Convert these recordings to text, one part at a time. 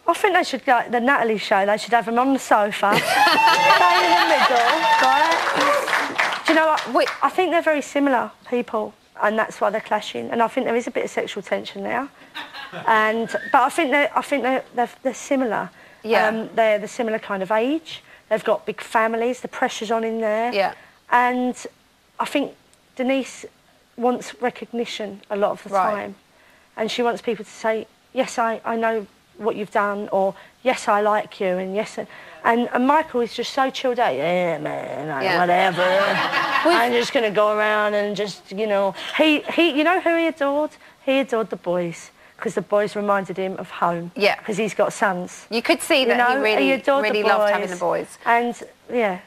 I think they should, like the Natalie show, they should have them on the sofa, stay in the middle, right? Do you know what? I think they're very similar people, and that's why they're clashing. And I think there is a bit of sexual tension now. But I think they're similar. Yeah. They're the similar kind of age. They've got big families. The pressure's on in there. Yeah. And I think Denise wants recognition a lot of the time, and she wants people to say, yes, I know what you've done, or yes, I like you, and yes, and Michael is just so chilled out. Yeah, man, whatever. I'm just gonna go around and just, you know, he, you know who he adored? He adored the boys, because the boys reminded him of home. Yeah. Because he's got sons. You could see that he really loved having the boys. And yeah.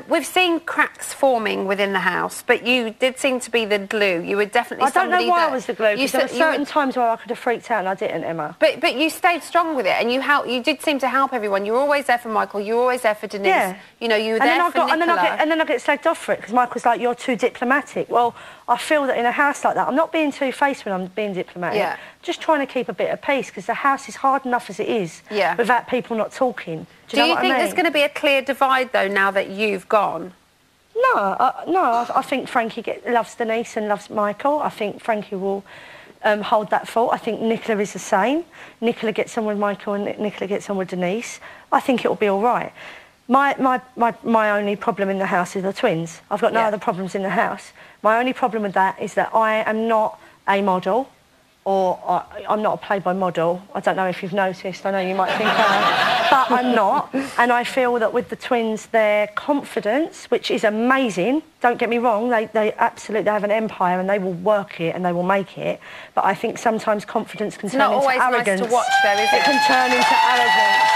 We've seen cracks forming within the house, but you did seem to be the glue. You were definitely I don't know why I was the glue, because there were certain times where I could have freaked out and I didn't, Emma. But you stayed strong with it, and you did seem to help everyone. You were always there for Michael, you were always there for Denise. Yeah. You know, you were there for Nicola. And then I get slagged off for it, because Michael's like, you're too diplomatic. Well, I feel that in a house like that, I'm not being two-faced when I'm being diplomatic. Yeah. Just trying to keep a bit of peace, because the house is hard enough as it is, without people not talking. Do you know what I mean? There's going to be a clear divide, though, now that you've gone? No, I think Frankie loves Denise and loves Michael. I think Frankie will hold that fault. I think Nicola is the same. Nicola gets on with Michael and Nicola gets on with Denise. I think it'll be all right. My only problem in the house is the twins. I've got no other problems in the house. My only problem with that is that I am not a model, or I'm not a Playboy model. I don't know if you've noticed. I know you might think I am, but I'm not. And I feel that with the twins, their confidence, which is amazing, don't get me wrong, they absolutely have an empire and they will work it and they will make it. But I think sometimes confidence can turn into arrogance. It's not always nice to watch, though, is it? It can turn into arrogance,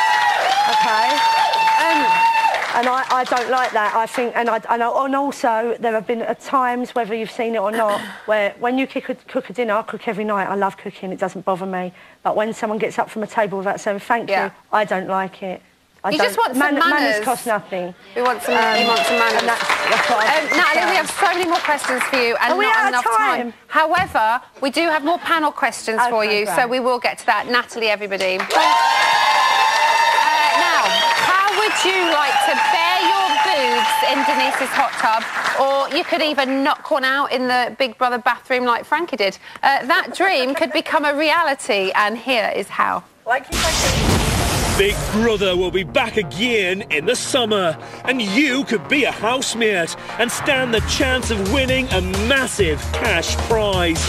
OK? And I don't like that. I think, and also there have been times, whether you've seen it or not, where when you cook a dinner, I cook every night. I love cooking. It doesn't bother me. But when someone gets up from a table without saying thank you, I don't like it. You just want some manners. Manners cost nothing. We want some. You want some manners. And that's what Natalie, we have so many more questions for you, and not enough time. However, we do have more panel questions for you, so we will get to that. Natalie, everybody. Now, how would you like to bare your boobs in Denise's hot tub, or you could even knock one out in the Big Brother bathroom like Frankie did? That dream could become a reality, and here is how. Like you, Frankie. Big Brother will be back again in the summer, and you could be a housemate and stand the chance of winning a massive cash prize.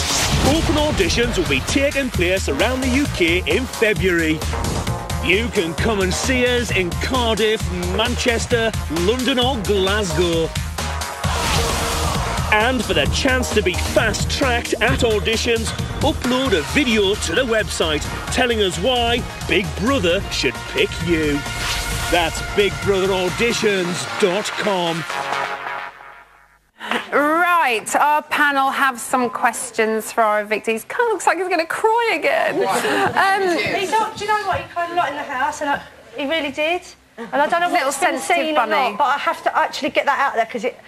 Open auditions will be taking place around the UK in February. You can come and see us in Cardiff, Manchester, London or Glasgow. And for the chance to be fast-tracked at auditions, upload a video to the website telling us why Big Brother should pick you. That's BigBrotherAuditions.com. Right, our panel have some questions for our victims. Kind of looks like he's going to cry again. Do you know what? He cried a lot in the house, and he really did. And I don't know what it's been seen or not, but I have to actually get that out there because it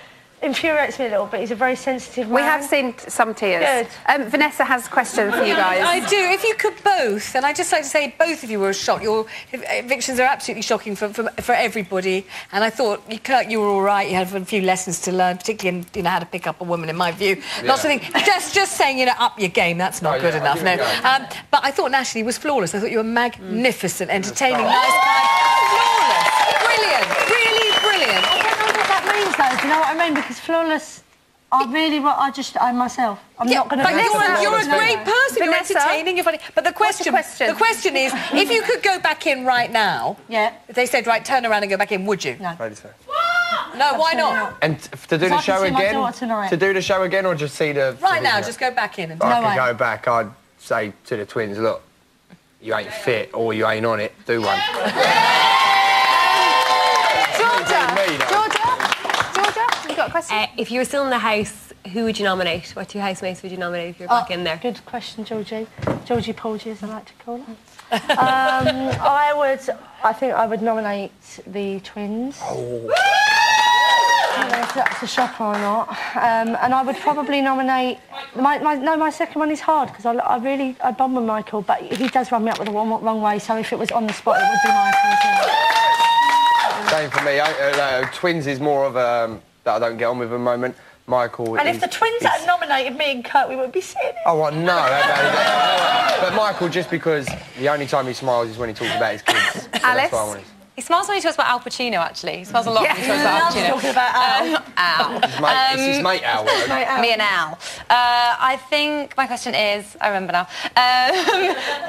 infuriates me a little bit. He's a very sensitive man. We have seen some tears. Good. Vanessa has a question for you guys. I do. If you could both, and I'd just like to say both of you were a shock. Your evictions are absolutely shocking for everybody. And I thought you were all right. You had a few lessons to learn, particularly in how to pick up a woman, in my view. Lots of things. Just saying, up your game. That's not good enough. No. But I thought Natalie was flawless. I thought you were magnificent, entertaining, nice, kind, flawless, brilliant, really brilliant. Though, do you know what I mean? Because flawless, I'm myself. I'm not going to. But you're a great person. You're entertaining. You're funny. But the question is, if you could go back in right now, if they said, right, turn around and go back in, would you? No. No, why not? And to do the show again? To do the show again, or just see the? Right now, just go back in. If I could go back, I'd say to the twins, look, you ain't fit or you ain't on it. Do one. Georgia, you got a question? If you were still in the house, who would you nominate? What two housemates would you nominate if you were back in there? Good question, Georgie. Georgie Porgy, as I like to call her. I think I would nominate the twins. Oh. if that's a shocker or not. And I would probably nominate... My second one is hard, because I bond with Michael, but he does run me up with the wrong way, so if it was on the spot, it would be Michael as well. Same for me. Twins is more of a that I don't get on with a moment. Michael. And if the twins had nominated me and Kurt, we would be sitting here. Oh, well, no. But Michael, just because the only time he smiles is when he talks about his kids. So Alice? that's why I wanted. He smiles when he talks about Al Pacino, actually. He smiles a lot when he talks about Al Pacino. Talking about Al. Al. It's his mate, Al. Me and Al. I think my question is... I remember now.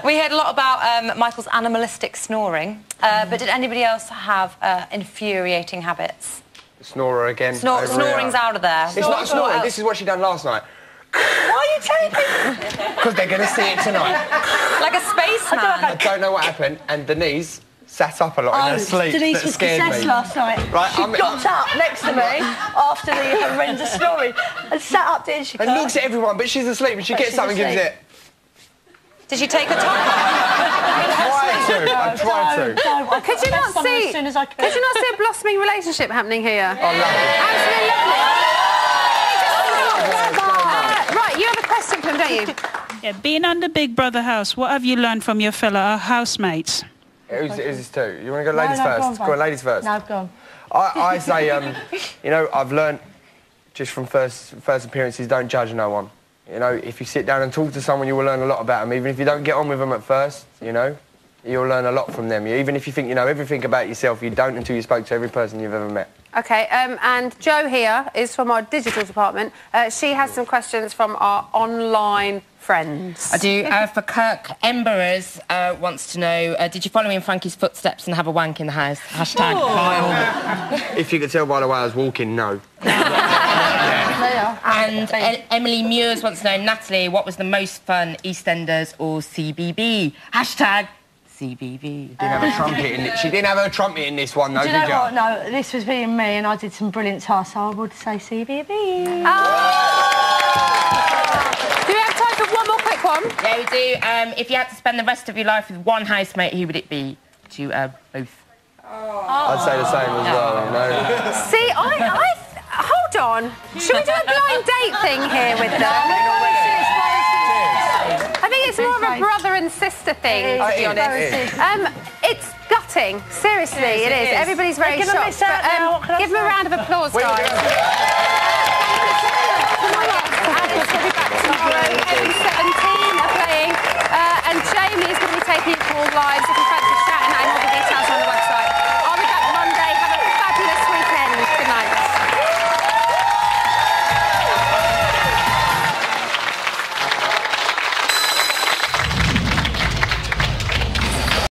We heard a lot about Michael's animalistic snoring, but did anybody else have infuriating habits? Snorer again. Snoring's out of there. It's not snoring. This is what she done last night. Why are you telling people? Because they're going to see it tonight. Like a spaceman. I don't know what happened, and Denise sat up a lot in her sleep. Denise was possessed last night. Right, she got up next to me after the horrendous snoring and sat up there and and looks at everyone, but she's asleep, and she gets up and gives it. Did you take the top off? I tried to. Could you not see? As soon as I could. Could you not see a blossoming relationship happening here? I love it. Absolutely lovely. Right, you have a question for him, don't you? Yeah, being on the Big Brother house, what have you learned from your fellow housemates? Who's this too? You want to go ladies first? Go on, ladies first. No, go on. I say, you know, I've learned just from first appearances, don't judge no one. You know, if you sit down and talk to someone, you will learn a lot about them. Even if you don't get on with them at first, you know, you'll learn a lot from them. Even if you think you know everything about yourself, you don't until you spoke to every person you've ever met. OK, and Jo here is from our digital department. She has some questions from our online friends. I do. For Kirk, Emberers wants to know, did you follow in Frankie's footsteps and have a wank in the house? Hashtag Kyle. If you could tell by the way I was walking, no. And Emily Muirs wants to know, Natalie, what was the most fun, EastEnders or CBB? Hashtag CBB. She didn't have her trumpet in this one, though, Do you know what? No, this was being me, and I did some brilliant tasks, so I would say CBB. Do we have time for one more quick one? Yeah, we do. If you had to spend the rest of your life with one housemate, who would it be? To both. I'd say the same as well, you know. See, hold on. Should we do a blind date thing here with them? I think it's more of a brother and sister thing, to be honest. It's gutting. Seriously, it is. Everybody's very shocked. But, give them a round of applause, guys. Alice will be back tomorrow. Every 17 are playing. And Jamie is going to be taking your calls live